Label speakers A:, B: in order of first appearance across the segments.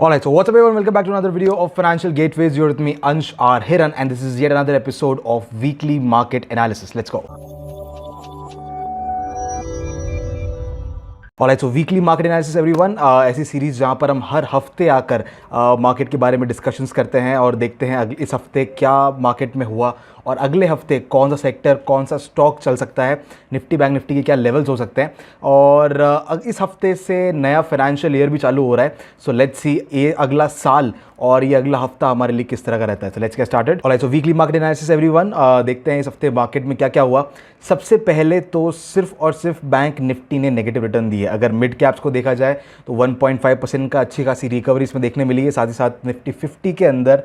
A: Alright, so what's up everyone, welcome back to another video of Financial Gateways. You're with me Ansh R. Hiran and this is yet another episode of Weekly Market Analysis. Let's go. Alright, so weekly market analysis everyone, ऐसी series जहाँ पर हम हर हफ्ते आकर market के बारे में discussions करते हैं और देखते हैं इस हफ्ते क्या मार्केट में हुआ और अगले हफ्ते कौन सा सेक्टर कौन सा स्टॉक चल सकता है, निफ्टी बैंक निफ्टी के क्या लेवल्स हो सकते हैं। और इस हफ्ते से नया फाइनेंशियल ईयर भी चालू हो रहा है। सो लेट्स सी ये अगला साल और ये अगला हफ्ता हमारे लिए किस तरह का रहता है। So let's get started. Alright, so weekly market analysis everyone, देखते हैं इस हफ्ते मार्केट में क्या क्या हुआ। सबसे पहले तो सिर्फ और सिर्फ बैंक निफ्टी ने नेगेटिव रिटर्न दी है। अगर मिड कैप्स को देखा जाए तो 1.5% का अच्छी खासी रिकवरी इसमें देखने मिली है। साथ ही साथ निफ्टी 50 के अंदर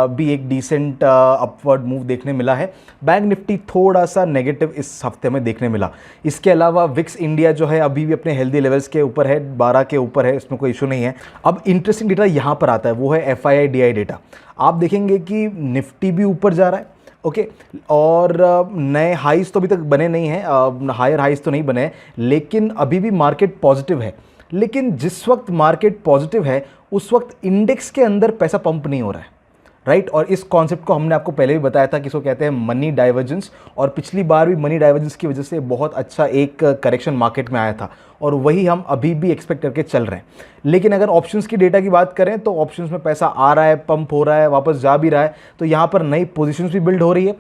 A: भी एक डिसेंट अपवर्ड मूव देखने मिला है। बैंक निफ्टी थोड़ा सा नेगेटिव इस हफ्ते में देखने मिला। इसके अलावा विक्स इंडिया जो है अभी भी अपने हेल्दी लेवल्स के ऊपर है, 12 के ऊपर है, इसमें कोई इशू नहीं है। अब इंटरेस्टिंग डेटा यहाँ पर आता है, वो है FII DI डेटा। आप देखेंगे कि निफ्टी भी ऊपर जा रहा है, ओके और नए हाइज तो अभी तक बने नहीं हैं, हायर हाइज तो नहीं बने हैं, लेकिन अभी भी मार्केट पॉजिटिव है। लेकिन जिस वक्त मार्केट पॉजिटिव है उस वक्त इंडेक्स के अंदर पैसा पंप नहीं हो रहा है, राइट। और इस कॉन्सेप्ट को हमने आपको पहले भी बताया था कि इसको कहते हैं मनी डाइवर्जेंस, और पिछली बार भी मनी डाइवर्जेंस की वजह से बहुत अच्छा एक करेक्शन मार्केट में आया था और वही हम अभी भी एक्सपेक्ट करके चल रहे हैं। लेकिन अगर ऑप्शंस की डेटा की बात करें तो ऑप्शंस में पैसा आ रहा है, पंप हो रहा है, वापस जा भी रहा है। तो यहाँ पर नई पोजीशंस भी बिल्ड हो रही है।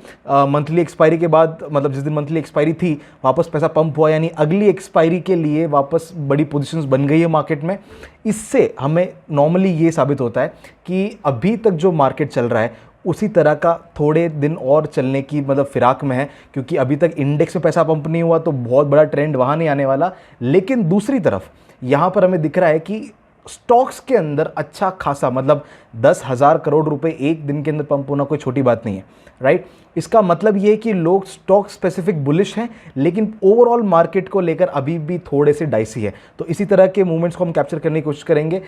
A: मंथली एक्सपायरी के बाद, मतलब जिस दिन मंथली एक्सपायरी थी वापस पैसा पंप हुआ, यानी अगली एक्सपायरी के लिए वापस बड़ी पोजीशंस बन गई है मार्केट में। इससे हमें नॉर्मली ये साबित होता है कि अभी तक जो मार्केट चल रहा है उसी तरह का थोड़े दिन और चलने की मतलब फिराक में है, क्योंकि अभी तक इंडेक्स में पैसा पंप नहीं हुआ तो बहुत बड़ा ट्रेंड वहाँ नहीं आने वाला। लेकिन दूसरी तरफ यहाँ पर हमें दिख रहा है कि स्टॉक्स के अंदर अच्छा खासा, मतलब 10,000 करोड़ रुपए एक दिन के अंदर पंप होना कोई छोटी बात नहीं है, राइट। इसका मतलब ये है कि लोग स्टॉक स्पेसिफिक बुलिश हैं, लेकिन ओवरऑल मार्केट को लेकर अभी भी थोड़े से डाइसी है। तो इसी तरह के मूवमेंट्स को हम कैप्चर करने की कोशिश करेंगे।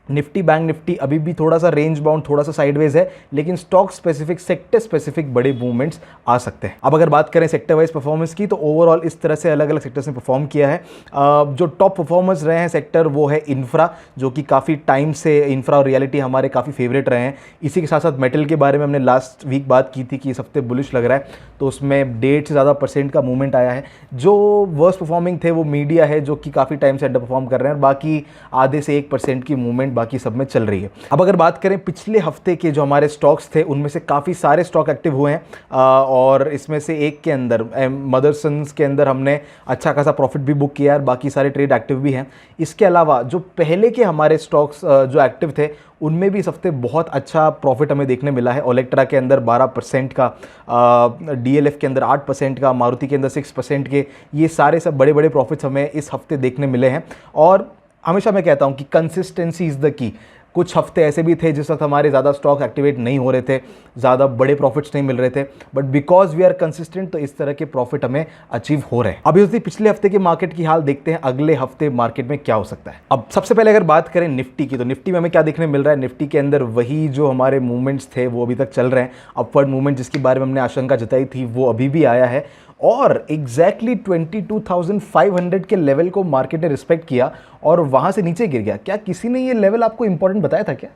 A: निफ्टी बैंक निफ्टी अभी भी थोड़ा सा रेंज बाउंड, थोड़ा सा साइडवेज है, लेकिन स्टॉक स्पेसिफिक सेक्टर स्पेसिफिक बड़े मूवमेंट्स आ सकते हैं। अब अगर बात करें सेक्टर वाइज परफॉर्मेंस की तो ओवरऑल इस तरह से अलग अलग सेक्टर्स ने परफॉर्म किया है। जो टॉप परफॉर्मर्स रहे हैं सेक्टर वो है इंफ्रा, जो कि काफ़ी टाइम से इंफ्रा और रियलिटी हमारे काफ़ी फेवरेट रहे हैं। इसी के साथ साथ मेटल के बारे में हमने लास्ट वीक बात की थी कि इस हफ्ते बुलिश लग रहा है, तो उसमें 1.5 से ज़्यादा % का मूवमेंट आया है। जो वर्स्ट परफॉर्मिंग थे वो मीडिया है, जो कि काफ़ी टाइम से अंडर परफॉर्म कर रहे हैं, और बाकी आधे से 1% की मूवमेंट बाकी सब में चल रही है। अब अगर बात करें पिछले हफ्ते के जो हमारे स्टॉक्स थे उनमें से काफ़ी सारे स्टॉक एक्टिव हुए हैं, और इसमें से एक के अंदर मदरसन्स के अंदर हमने अच्छा खासा प्रॉफिट भी बुक किया है, बाकी सारे ट्रेड एक्टिव भी हैं। इसके अलावा जो पहले के हमारे स्टॉक्स जो एक्टिव थे उनमें भी इस हफ्ते बहुत अच्छा प्रॉफिट हमें देखने मिला है। ओलेक्ट्रा के अंदर 12% का, DLF के अंदर 8% का, मारुति के अंदर 6% के, ये सारे सब बड़े बड़े प्रॉफिट्स हमें इस हफ्ते देखने मिले हैं। और हमेशा मैं कहता हूं कि कंसिस्टेंसी इज़ द की। कुछ हफ्ते ऐसे भी थे जिस वक्त हमारे ज़्यादा स्टॉक एक्टिवेट नहीं हो रहे थे, ज़्यादा बड़े प्रॉफिट्स नहीं मिल रहे थे, but because we are consistent तो इस तरह के प्रॉफिट हमें अचीव हो रहे हैं। अभी उसी पिछले हफ्ते के मार्केट की हाल देखते हैं अगले हफ्ते मार्केट में क्या हो सकता है। अब सबसे पहले अगर बात करें निफ्टी की, तो निफ्टी में हमें क्या देखने मिल रहा है। निफ्टी के अंदर वही जो हमारे मूवमेंट्स थे वो अभी तक चल रहे हैं। अपवर्ड मूवमेंट जिसके बारे में हमने आशंका जताई थी वो अभी भी आया है, और एग्जैक्टली 22,500 के लेवल को मार्केट ने रिस्पेक्ट किया और वहाँ से नीचे गिर गया। क्या किसी ने ये लेवल आपको इंपॉर्टेंट बताया था क्या?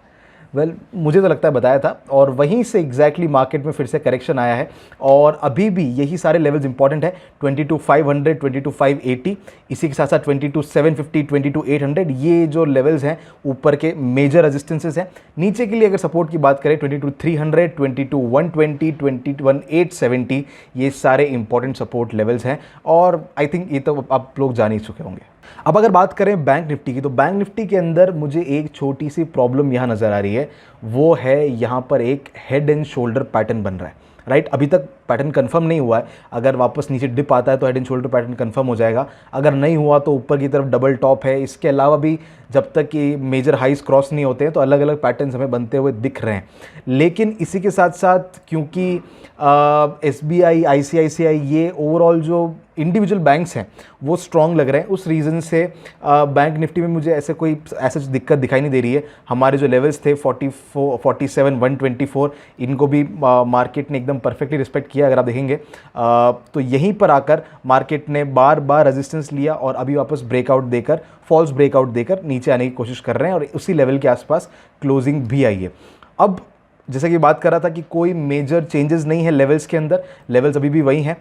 A: वेल, मुझे तो लगता है बताया था, और वहीं से एग्जैक्टली मार्केट में फिर से करेक्शन आया है, और अभी भी यही सारे लेवल्स इंपॉर्टेंट है। 22,500, 22,580, इसी के साथ साथ 22,750, 22,800, ये जो लेवल्स हैं ऊपर के मेजर रेजिस्टेंसेस हैं। नीचे के लिए अगर सपोर्ट की बात करें 22,300, 22,120, 21,870, ये सारे इंपॉर्टेंट सपोर्ट लेवल्स हैं, और आई थिंक ये तो आप लोग जान ही चुके होंगे। अब अगर बात करें बैंक निफ्टी की, तो बैंक निफ्टी के अंदर मुझे एक छोटी सी प्रॉब्लम यहाँ नज़र आ रही है, वो है यहाँ पर एक हेड एंड शोल्डर पैटर्न बन रहा है, राइट। अभी तक पैटर्न कंफर्म नहीं हुआ है। अगर वापस नीचे डिप आता है तो head and shoulder pattern confirm हो जाएगा, अगर नहीं हुआ तो ऊपर की तरफ डबल टॉप है। इसके अलावा भी जब तक कि मेजर हाइज क्रॉस नहीं होते हैं तो अलग अलग पैटर्न्स हमें बनते हुए दिख रहे हैं। लेकिन इसी के साथ साथ क्योंकि SBI, ICICI ये ओवरऑल जो इंडिविजुअल बैंक्स हैं वो स्ट्रॉन्ग लग रहे हैं। उस रीज़न से बैंक निफ्टी में मुझे ऐसे कोई ऐसा दिक्कत दिखाई नहीं दे रही है। हमारे जो लेवल्स थे 44, 47, 124, इनको भी मार्केट ने एकदम परफेक्टली रिस्पेक्ट किया। अगर आप देखेंगे तो यहीं पर आकर मार्केट ने बार बार रेजिस्टेंस लिया और अभी वापस ब्रेकआउट देकर, फॉल्स ब्रेकआउट देकर नीचे आने की कोशिश कर रहे हैं और उसी लेवल के आसपास क्लोजिंग भी आई है। अब जैसा कि बात कर रहा था कि कोई मेजर चेंजेस नहीं है लेवल्स के अंदर, लेवल्स अभी भी वही हैं।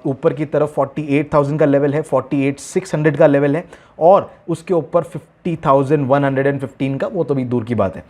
A: ऊपर की तरफ 48,000 का लेवल है, 48,600 का लेवल है और उसके ऊपर 50,115 का, वो तो भी दूर की बात है।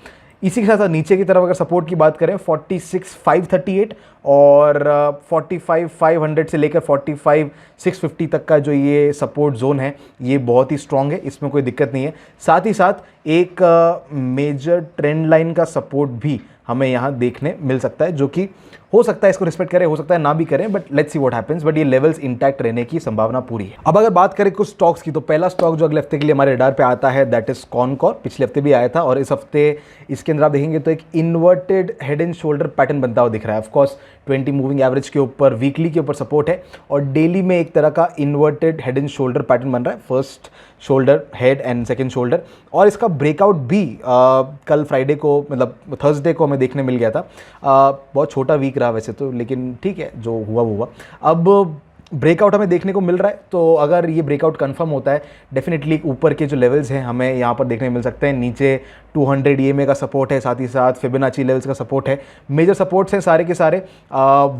A: इसी के साथ साथ नीचे की तरफ अगर सपोर्ट की बात करें 46,538 और 45,500 से लेकर 45,650 तक का जो ये सपोर्ट जोन है ये बहुत ही स्ट्रांग है, इसमें कोई दिक्कत नहीं है। साथ ही साथ एक मेजर ट्रेंड लाइन का सपोर्ट भी हमें यहाँ देखने मिल सकता है, जो कि हो सकता है इसको रिस्पेक्ट करें, हो सकता है ना भी करें, but let's see what happens. But ये लेवल्स इंटैक्ट रहने की संभावना पूरी है। अब अगर बात करें कुछ स्टॉक्स की, तो पहला स्टॉक जो अगले हफ्ते के लिए हमारे रडार पे आता है दैट इज कॉनकॉर। पिछले हफ्ते भी आया था और इस हफ्ते इसके अंदर आप देखेंगे तो एक inverted head and shoulder pattern बनता हुआ दिख रहा है। ऑफकोर्स 20 मूविंग एवरेज के ऊपर, वीकली के ऊपर सपोर्ट है और डेली में एक तरह का inverted head and shoulder pattern बन रहा है, first shoulder head and second shoulder. और इसका ब्रेकआउट भी कल फ्राइडे को, मतलब थर्सडे को हमें देखने मिल गया था। बहुत छोटा वीक रहा वैसे तो, लेकिन ठीक है, जो हुआ वो हुआ। अब ब्रेकआउट हमें देखने को मिल रहा है, तो अगर ये ब्रेकआउट कंफर्म होता है डेफिनेटली ऊपर के जो लेवल्स हैं हमें यहाँ पर देखने मिल सकते हैं। नीचे 200 EMA का सपोर्ट है, साथ ही साथ फिबोनाची लेवल्स का सपोर्ट है। मेजर सपोर्ट्स हैं सारे के सारे।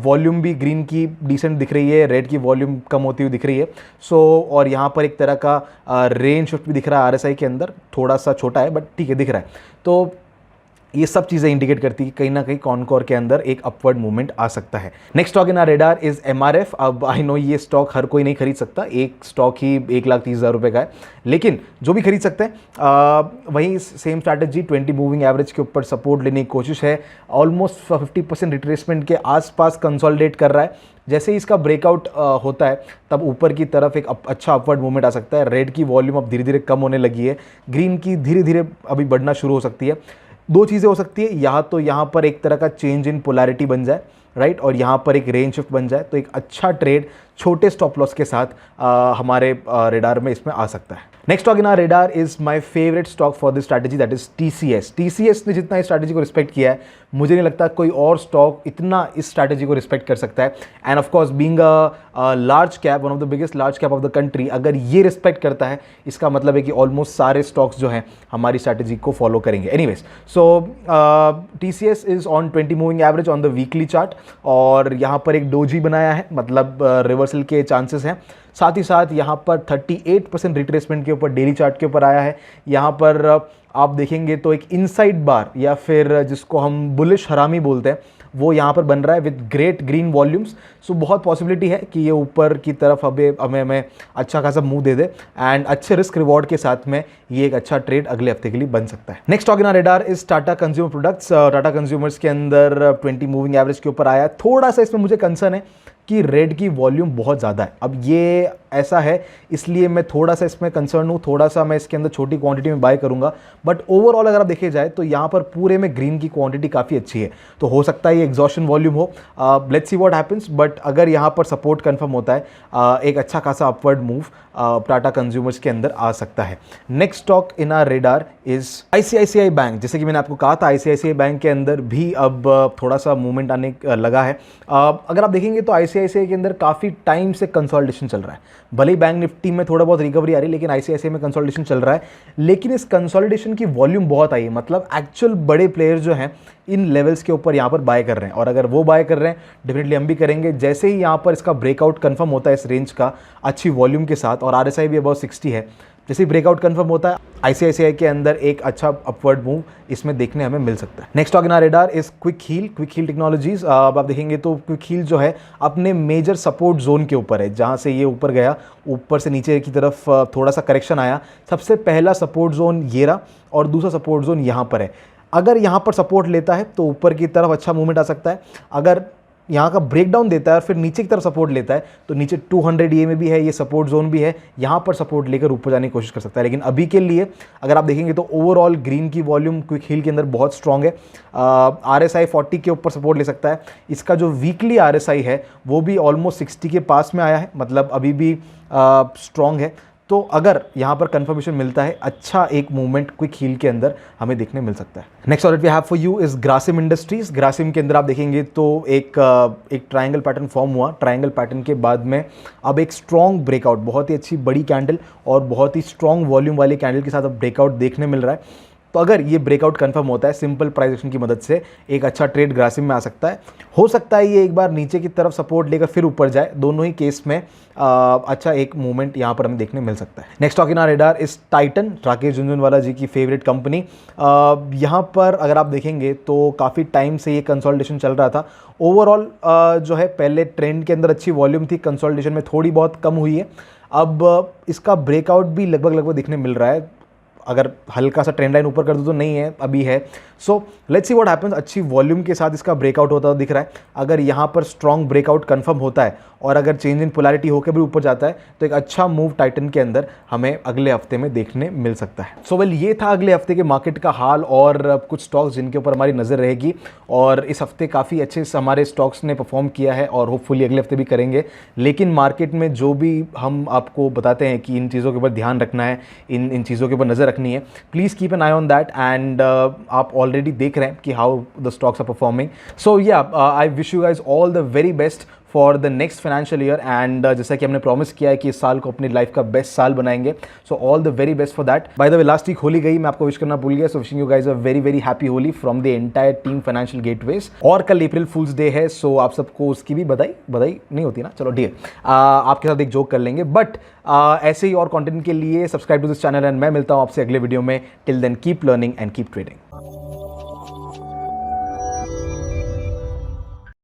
A: वॉल्यूम भी ग्रीन की डिसेंट दिख रही है, रेड की वॉल्यूम कम होती हुई दिख रही है। और यहाँ पर एक तरह का रेंज शिफ्ट भी दिख रहा है RSI के अंदर, थोड़ा सा छोटा है बट ठीक है दिख रहा है। तो ये सब चीज़ें इंडिकेट करती है कि कहीं ना कहीं कॉनकॉर के अंदर एक अपवर्ड मूवमेंट आ सकता है। Next stock in our radar is MRF। अब आई नो ये स्टॉक हर कोई नहीं खरीद सकता, एक स्टॉक ही 1,30,000 रुपये का है, लेकिन जो भी खरीद सकते हैं वही सेम स्ट्रैटेजी, 20 मूविंग एवरेज के ऊपर सपोर्ट लेने की कोशिश है। ऑलमोस्ट 50% रिट्रेसमेंट के आसपास कंसोलिडेट कर रहा है। जैसे ही इसका ब्रेकआउट होता है तब ऊपर की तरफ एक अच्छा अपवर्ड मूवमेंट आ सकता है। रेड की वॉल्यूम अब धीरे धीरे कम होने लगी है, ग्रीन की धीरे धीरे अभी बढ़ना शुरू हो सकती है। दो चीज़ें हो सकती है, या तो यहाँ पर एक तरह का चेंज इन पोलैरिटी बन जाए, राइट, और यहाँ पर एक रेंज शिफ्ट बन जाए, तो एक अच्छा ट्रेड छोटे स्टॉप लॉस के साथ हमारे रेडार में इसमें आ सकता है। Next stock in our radar is my favourite stock for this strategy, that is TCS। TCS ने जितना इस स्ट्रैटेजी को रिस्पेक्ट किया है, मुझे नहीं लगता कोई और स्टॉक इतना इस स्ट्रैटेजी को रिस्पेक्ट कर सकता है। End of course being a large cap, one of the biggest large cap of the country, अगर ये रिस्पेक्ट करता है इसका मतलब है कि ऑलमोस्ट सारे स्टॉक्स जो हैं हमारी स्ट्रैटेजी को फॉलो करेंगे। Anyways, so TCS is on 20 moving average on the weekly chart और यहाँ पर एक डोजी बनाया है, मतलब रिवर्सल के चांसेस हैं। साथ ही साथ यहाँ पर 38% रिट्रेसमेंट के ऊपर डेली चार्ट के ऊपर आया है। यहाँ पर आप देखेंगे तो एक इनसाइड बार, या फिर जिसको हम बुलिश हरामी बोलते हैं, वो यहाँ पर बन रहा है विद ग्रेट ग्रीन वॉल्यूम्स। सो बहुत पॉसिबिलिटी है कि ये ऊपर की तरफ हमें अच्छा खासा मूव दे दे एंड अच्छे रिस्क रिवॉर्ड के साथ में ये एक अच्छा ट्रेड अगले हफ्ते के लिए बन सकता है। Next stock in our radar is Tata consumer products. Tata consumers के अंदर 20 मूविंग एवरेज के ऊपर आया। थोड़ा सा इसमें मुझे कंसर्न है कि रेड की वॉल्यूम बहुत ज़्यादा है। अब ये ऐसा है इसलिए मैं थोड़ा सा इसमें कंसर्न हूँ, थोड़ा सा मैं इसके अंदर छोटी क्वांटिटी में बाय करूँगा। बट ओवरऑल अगर आप देखे जाए तो यहाँ पर पूरे में ग्रीन की क्वांटिटी काफ़ी अच्छी है, तो हो सकता है ये एग्जॉशन वॉल्यूम हो। Let's see what happens. But अगर यहाँ पर सपोर्ट कंफर्म होता है, एक अच्छा खासा अपवर्ड मूव टाटा कंज्यूमर्स के अंदर आ सकता है। Next stock in our radar is ICICI bank. जैसे कि मैंने आपको कहा था ICICI बैंक के अंदर भी अब थोड़ा सा मूवमेंट आने लगा है। अगर आप देखेंगे तो ICICI के अंदर काफ़ी टाइम से कंसोलिडेशन चल रहा है। भले ही बैंक निफ्टी में थोड़ा बहुत रिकवरी आ रही है, लेकिन ICICI में कंसोलिडेशन चल रहा है। लेकिन इस कंसोलिडेशन की वॉल्यूम बहुत आई है, मतलब एक्चुअल बड़े प्लेयर्स जो हैं इन लेवल्स के ऊपर यहाँ पर बाय कर रहे हैं, और अगर वो बाय कर रहे हैं डेफिनेटली हम भी करेंगे। जैसे ही यहाँ पर इसका ब्रेकआउट कंफर्म होता है इस रेंज का अच्छी वॉल्यूम के साथ, और RSI भी अबाउट 60 है, जैसे ही ब्रेकआउट कंफर्म होता है ICICI के अंदर एक अच्छा अपवर्ड मूव इसमें देखने हमें मिल सकता है। Next stock in our radar is quick heal technologies. अब आप देखेंगे तो क्विक हील जो है अपने मेजर सपोर्ट जोन के ऊपर है, जहाँ से ये ऊपर गया, ऊपर से नीचे की तरफ थोड़ा सा करेक्शन आया। सबसे पहला सपोर्ट जोन ये रहा और दूसरा सपोर्ट जोन यहाँ पर है। अगर यहाँ पर सपोर्ट लेता है तो ऊपर की तरफ अच्छा मूवमेंट आ सकता है। अगर यहाँ का ब्रेकडाउन देता है और फिर नीचे की तरफ सपोर्ट लेता है, तो नीचे 200 EA में भी है, ये सपोर्ट जोन भी है, यहाँ पर सपोर्ट लेकर ऊपर जाने की कोशिश कर सकता है। लेकिन अभी के लिए अगर आप देखेंगे तो ओवरऑल ग्रीन की वॉल्यूम क्विक हील के अंदर बहुत स्ट्रांग है। RSI 40 के ऊपर सपोर्ट ले सकता है। इसका जो वीकली RSI है वो भी ऑलमोस्ट 60 के पास में आया है, मतलब अभी भी स्ट्रांग है। तो अगर यहाँ पर कंफर्मेशन मिलता है, अच्छा एक मूवमेंट क्विक हील के अंदर हमें देखने मिल सकता है। Next order we have for you is Grasim industries. Grasim के अंदर आप देखेंगे तो एक ट्रायंगल पैटर्न फॉर्म हुआ। ट्रायंगल पैटर्न के बाद में अब एक स्ट्रॉन्ग ब्रेकआउट, बहुत ही अच्छी बड़ी कैंडल और बहुत ही स्ट्रॉन्ग वॉल्यूम वाली कैंडल के साथ अब ब्रेकआउट देखने मिल रहा है। तो अगर ये ब्रेकआउट कंफर्म होता है सिंपल प्राइस एक्शन की मदद से, एक अच्छा ट्रेड ग्रासिम में आ सकता है। हो सकता है ये एक बार नीचे की तरफ सपोर्ट लेकर फिर ऊपर जाए। दोनों ही केस में अच्छा एक मूवमेंट यहाँ पर हमें देखने मिल सकता है। Next stock in our radar is Titan, Rakesh Jhunjhunwala ji की फेवरेट कंपनी। यहाँ पर अगर आप देखेंगे तो काफ़ी टाइम से ये कंसोलिडेशन चल रहा था। ओवरऑल जो है पहले ट्रेंड के अंदर अच्छी वॉल्यूम थी, कंसोलिडेशन में थोड़ी बहुत कम हुई है। अब इसका ब्रेकआउट भी लगभग दिखने मिल रहा है। अगर हल्का सा ट्रेंड लाइन ऊपर कर दो तो नहीं है, अभी है। So let's see what happens. अच्छी वॉल्यूम के साथ इसका ब्रेकआउट होता हुआ दिख रहा है। अगर यहाँ पर स्ट्रॉन्ग ब्रेकआउट कंफर्म होता है और अगर चेंज इन पोलैरिटी होकर भी ऊपर जाता है तो एक अच्छा मूव टाइटन के अंदर हमें अगले हफ्ते में देखने मिल सकता है। सो वेल, ये था अगले हफ्ते के मार्केट का हाल और कुछ स्टॉक्स जिनके ऊपर हमारी नज़र रहेगी। और इस हफ्ते काफ़ी अच्छे से हमारे स्टॉक्स ने परफॉर्म किया है और होपफुली अगले हफ्ते भी करेंगे। लेकिन मार्केट में जो भी हम आपको बताते हैं कि इन चीज़ों के ऊपर ध्यान रखना है, इन चीज़ों के ऊपर नज़र रखनी है, please keep an eye on that. And आप ऑलरेडी देख रहे हैं कि how the stocks are performing. So या I wish you guys all the very best for the next financial year. And जैसा कि हमने प्रॉमिस किया है कि इस साल को अपनी लाइफ का बेस्ट साल बनाएंगे। So all the very best for that. By the way, last week Holi गई, मैं आपको विश करना भूल गया। So wishing you guys a very very happy Holi from the entire team financial gateways. और कल अप्रैल फूल्स डे है, सो आप सबको उसकी भी बधाई नहीं होती ना, चलो डियर, आपके साथ एक जोक कर लेंगे। बट ऐसे ही और कंटेंट के लिए subscribe to this channel and मैं मिलता हूँ आपसे अगले वीडियो में। Till then keep learning and keep trading.